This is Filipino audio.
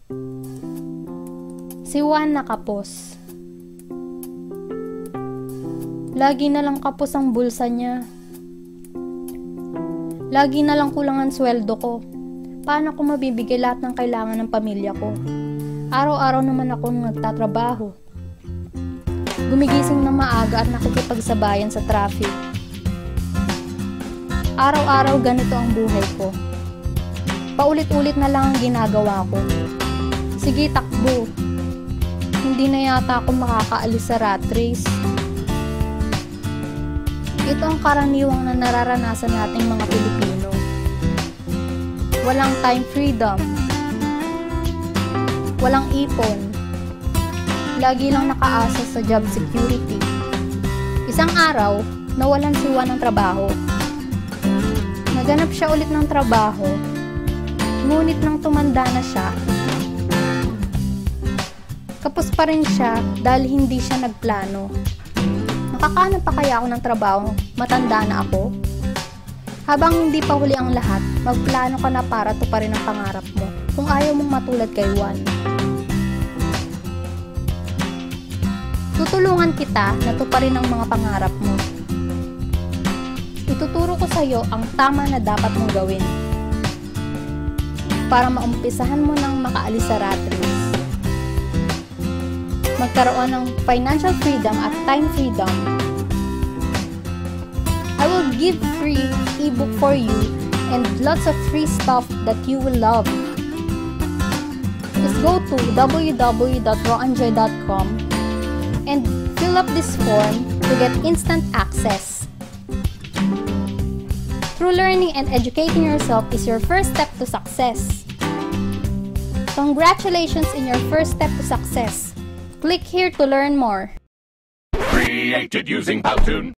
Si Juan nakapos. Lagi na lang kapos ang bulsa niya. Lagi na lang kulang ang sweldo ko. Paano ko mabibigay lahat ng kailangan ng pamilya ko? Araw-araw naman akong nagtatrabaho. Gumigising ng maaga at nakikipagsabayan sa traffic. Araw-araw ganito ang buhay ko. Paulit-ulit na lang ang ginagawa ko. Sige, takbo. Hindi na yata ako makakaalis sa rat race. Ito ang karaniwang na nararanasan nating mga Pilipino. Walang time freedom. Walang ipon. Lagi lang nakaasa sa job security. Isang araw, nawalan si Juan ng trabaho. Naganap siya ulit ng trabaho, ngunit nang tumanda na siya, kapos pa rin siya dahil hindi siya nagplano. Makakahanap pa kaya ako ng trabaho, matanda na ako? Habang hindi pa huli ang lahat, magplano ka na para tuparin ang pangarap mo kung ayaw mong matulad kay Juan. Tutulungan kita na tuparin ang mga pangarap mo. Ituturo ko sa iyo ang tama na dapat mong gawin para maumpisahan mo nang makaalis sa rat race. Magkaroon ng financial freedom at time freedom. I will give free ebook for you and lots of free stuff that you will love. Just go to www.roanjoy.com and fill up this form to get instant access. True learning and educating yourself is your first step to success. Congratulations in your first step to success. Click here to learn more. Created using Powtoon.